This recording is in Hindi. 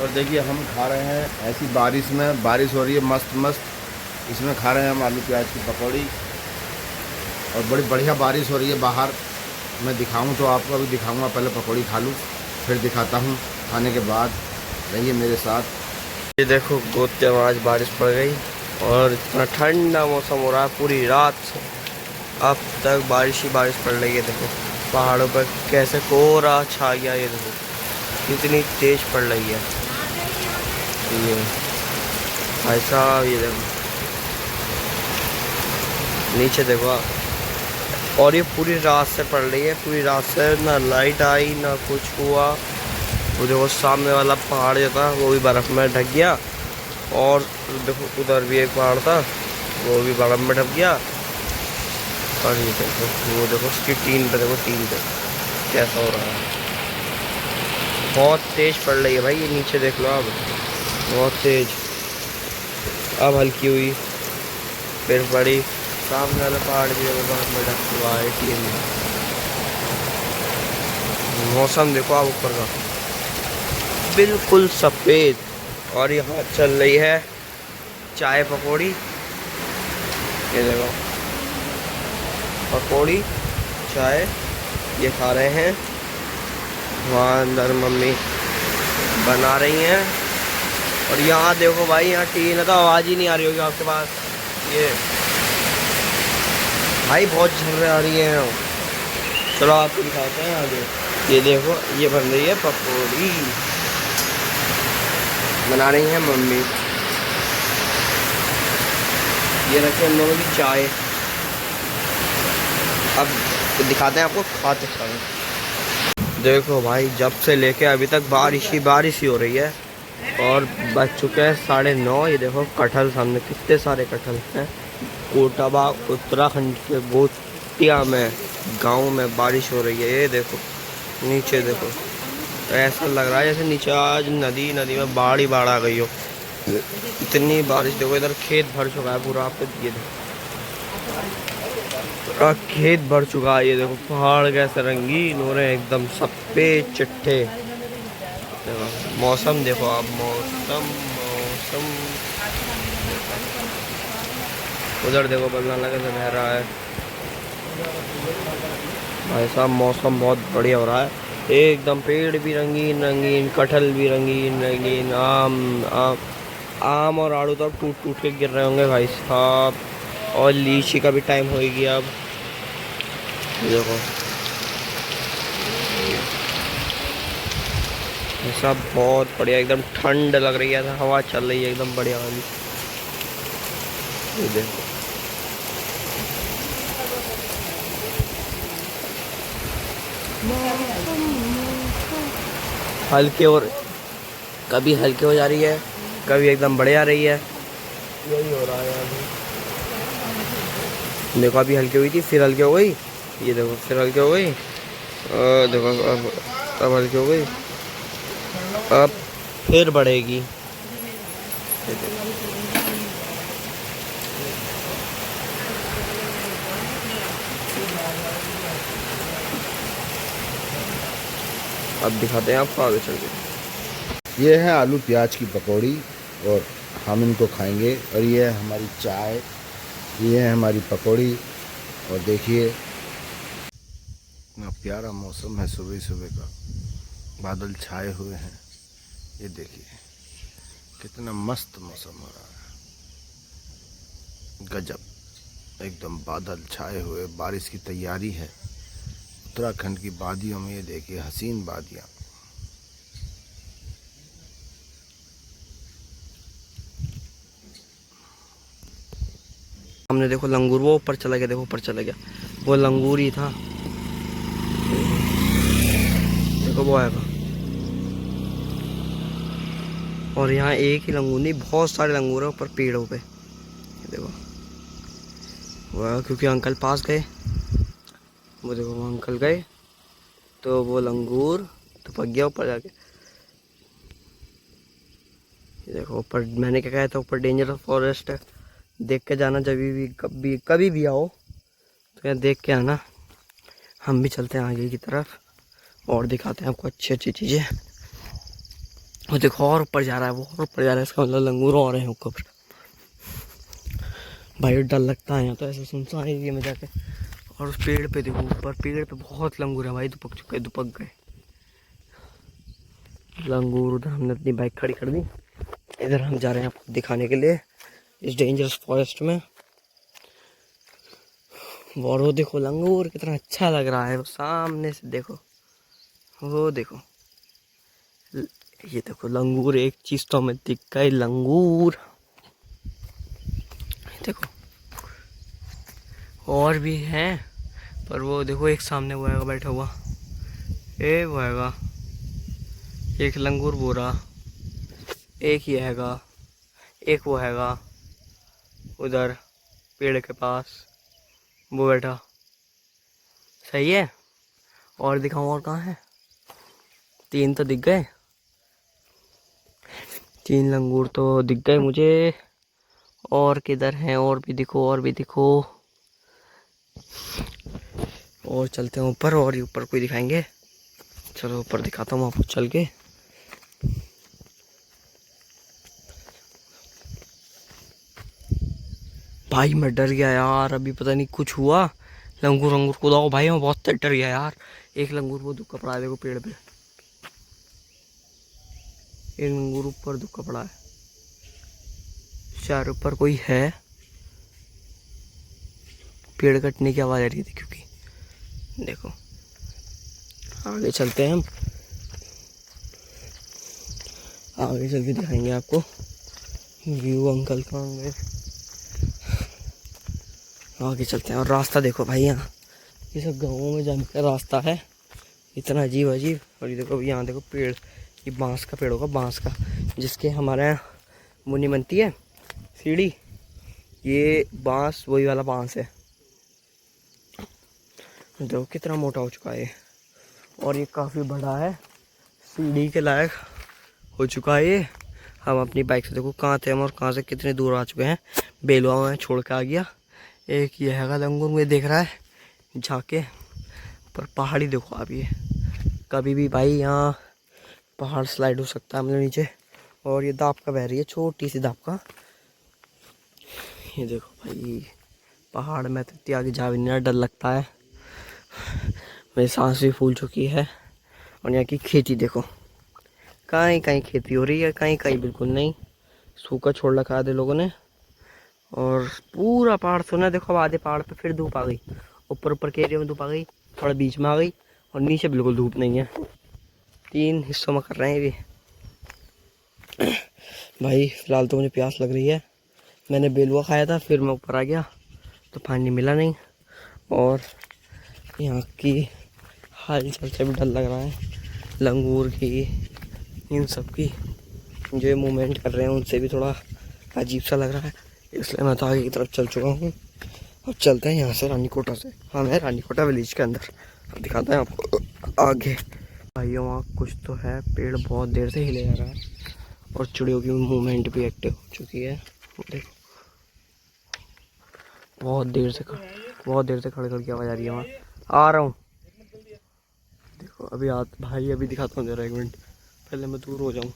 और देखिए हम खा रहे हैं ऐसी बारिश में, बारिश हो रही है मस्त मस्त। इसमें खा रहे हैं हम आलू प्याज की पकौड़ी और बड़ी बढ़िया बारिश हो रही है बाहर। मैं दिखाऊं तो आपको अभी दिखाऊंगा, पहले पकौड़ी खा लूँ फिर दिखाता हूँ खाने के बाद। रहिए मेरे साथ। ये देखो गोते में आज बारिश पड़ गई और इतना ठंडा मौसम हो रहा है। पूरी रात से अब तक बारिश ही बारिश पड़ रही है। देखो पहाड़ों पर कैसे कोहरा छा गया, ये देखो कितनी तेज पड़ रही है ये भाई साहब। ये देखो नीचे देखो आप। और ये पूरी रात से पड़ रही है, पूरी रात से ना लाइट आई ना कुछ हुआ। वो देखो सामने वाला पहाड़ जो था वो भी बर्फ़ में ढक गया और देखो उधर भी एक पहाड़ था वो भी बर्फ़ में ढक गया। और ये देखो वो देखो उसकी टीन पे, देखो टीन पे कैसा हो रहा है। बहुत तेज़ पड़ रही है भाई, ये नीचे देख लो अब, बहुत तेज़। अब हल्की हुई फिर बड़ी। सामने वाला पहाड़ भी बर्फ़ में ढक हुआ है टीन में। मौसम देखो आप ऊपर का बिल्कुल सफ़ेद। और यहाँ चल रही है चाय पकौड़ी। ये देखो पकौड़ी चाय ये खा रहे हैं। वहाँ अंदर मम्मी बना रही हैं। और यहाँ देखो भाई, यहाँ टीन है तो आवाज़ ही नहीं आ रही होगी आपके पास। ये भाई बहुत झर्रे आ रही है। चलो आपको दिखाते हैं आगे। ये देखो ये बन रही है पकौड़ी, बना रही हैं मम्मी। ये रखी हम लोगों की चाय। अब दिखाते हैं आपको खाते खाते। देखो भाई जब से लेके अभी तक बारिश ही हो रही है और बज चुके हैं 9:30। ये देखो कटहल सामने, कितने सारे कटहल हैं। कोटाबा उत्तराखंड के गोतिया में गांव में बारिश हो रही है। ये देखो नीचे देखो, तो ऐसा लग रहा है जैसे नीचे आज नदी में बाढ़ ही बाढ़ आ गई हो, इतनी बारिश। देखो इधर खेत भर चुका है पूरा। आप ये देखो पूरा खेत भर चुका है। ये देखो पहाड़ कैसे रंगीन हो रहे हैं, एकदम सफ़ेद चिट्ठे। देखो मौसम देखो आप, मौसम उधर देखो बदला लगे से बह रहा है भाई साहब। मौसम बहुत बढ़िया हो रहा है एकदम। पेड़ भी रंगीन रंगीन, कटहल भी रंगीन रंगीन, आम और आड़ू तो अब टूट के गिर रहे होंगे भाई साहब। और लीची का भी टाइम होएगी अब। देखो ये सब बहुत बढ़िया, एकदम ठंड लग रही है, हवा चल रही है एकदम बढ़िया वाली। ये देखो हल्के, और कभी हल्के हो जा रही है कभी एकदम बढ़िया आ रही है। यही हो रहा है अभी। देखो अभी हल्की हुई थी फिर हल्की हो गई। ये देखो फिर हल्की हो गई। देखो अब हल्की हो गई, अब फिर बढ़ेगी। अब दिखाते हैं आपको आगे चल के। ये है आलू प्याज की पकौड़ी और हम इनको खाएंगे। और ये है हमारी चाय, ये है हमारी पकौड़ी। और देखिए इतना प्यारा मौसम है, सुबह सुबह का बादल छाए हुए हैं। ये देखिए कितना मस्त मौसम हो रहा है, गजब। एकदम बादल छाए हुए, बारिश की तैयारी है। उत्तराखंड की वादियों में ये देखिए हसीन वादियाँ। हमने देखो लंगूर वो ऊपर चला गया, देखो ऊपर चला गया, वो लंगूर ही था। देखो वो आएगा। और यहाँ एक ही लंगूर नहीं, बहुत सारे लंगूर हैं ऊपर पेड़ों पे। देखो वह, क्योंकि अंकल पास गए, वो देखो वो अंकल गए तो वो लंगूर तो पक गया ऊपर जाके। ये देखो ऊपर, मैंने क्या कहा था ऊपर डेंजरस फॉरेस्ट है, देख के जाना। जब भी कभी भी आओ तो यहाँ देख के आना। हम भी चलते हैं आगे की तरफ और दिखाते हैं आपको अच्छी अच्छी चीज़ें। वो देखो और ऊपर जा रहा है, वो और ऊपर जा रहा है, इसका मतलब लंगूर और है ऊपर। भाई डर लगता है यहाँ तो, ऐसे सुनसान एरिया में जाके। और उस पेड़ पे देखो, ऊपर पेड़ पे बहुत लंगूर है भाई, दुपक चुके, दुपक गए लंगूर। उधर हमने अपनी बाइक खड़ी कर दी, इधर हम जा रहे हैं आपको दिखाने के लिए इस डेंजरस फॉरेस्ट में। और वो देखो लंगूर कितना अच्छा लग रहा है, वो सामने से देखो, वो देखो, ये देखो लंगूर। एक चीज तो हमें दिख गई, लंगूर देखो। और भी हैं, पर वो देखो एक सामने वो आएगा बैठा हुआ, ए वो आएगा एक लंगूर बोरा, एक ही हैगा, एक वो हैगा उधर पेड़ के पास वो बैठा। सही है। और दिखाऊं और कहाँ है? 3 तो दिख गए, 3 लंगूर तो दिख गए मुझे। और किधर हैं? और भी दिखो, और भी दिखो। और चलते हैं ऊपर, और ऊपर कोई दिखाएंगे। चलो ऊपर दिखाता हूँ आपको चल के। भाई मैं डर गया यार, अभी पता नहीं कुछ हुआ। लंगूर अंगूर को दाओ भाई, मैं बहुत डर गया यार। एक लंगूर वो दुक्का पड़ा है देखो पेड़ पे, एक लंगूर ऊपर दुक्का पड़ा है, शायद ऊपर कोई है। पेड़ कटने की आवाज आ रही थी क्योंकि देखो। आगे चलते हैं हम, आगे चल के दिखाएंगे आपको व्यू। अंकल कहाँ गए? आगे चलते हैं। और रास्ता देखो भाई, यहाँ ये सब गाँवों में जाने का रास्ता है, इतना अजीब अजीब। और ये देखो यहाँ देखो पेड़, ये बांस का पेड़ होगा, बांस का, जिसके हमारे यहाँ मुन्नी बनती है सीढ़ी। ये बांस वही वाला बांस है, देखो कितना मोटा हो चुका है ये। और ये काफ़ी बड़ा है, सीढ़ी के लायक हो चुका है ये। हम अपनी बाइक से देखो कहाँ थे हम और कहाँ से कितने दूर आ चुके हैं। बेलवा में छोड़ के आ गया। एक ये हैगा लंगूर मुझे देख रहा है झाके पर। पहाड़ी देखो आप, ये कभी भी भाई यहाँ पहाड़ स्लाइड हो सकता है मतलब नीचे। और ये दाबका बह रही है, छोटी सी दाबका। ये देखो भाई पहाड़ में तो इतनी आगे जा भी नहीं, डर लगता है, मेरी सांस भी फूल चुकी है। और यहाँ की खेती देखो, कहीं कहीं खेती हो रही है, कहीं कहीं बिल्कुल नहीं, सूखा छोड़ रखा है लोगों ने। और पूरा पहाड़ सुना देखो, अब आधे पहाड़ पे फिर धूप आ गई, ऊपर ऊपर के एरिया में धूप आ गई, थोड़ा बीच में आ गई, और नीचे बिल्कुल धूप नहीं है। 3 हिस्सों में कर रहे हैं ये भाई। फिलहाल तो मुझे प्यास लग रही है, मैंने बेलुआ खाया था, फिर मैं ऊपर आ गया तो पानी मिला नहीं। और यहाँ की हलचल से भी डर लग रहा है, लंगूर की, इन सब की जो ये मूवमेंट कर रहे हैं उनसे भी थोड़ा अजीब सा लग रहा है, इसलिए मैं तो आगे की तरफ चल चुका हूँ। अब चलते हैं यहाँ से रानीकोटा से। हाँ मैं रानीकोटा विलेज के अंदर, अब दिखाते हैं आपको आगे। भाइयों वहाँ कुछ तो है, पेड़ बहुत देर से हिले जा रहा है, और चिड़ियों की मूवमेंट भी एक्टिव हो चुकी है। देखो बहुत देर से खड़ खड़ की आवाज़ आ रही है वहाँ। आ रहा हूँ देखो, अभी भाई अभी दिखाता हूँ जरा, 1 मिनट, पहले मैं दूर हो जाऊँ।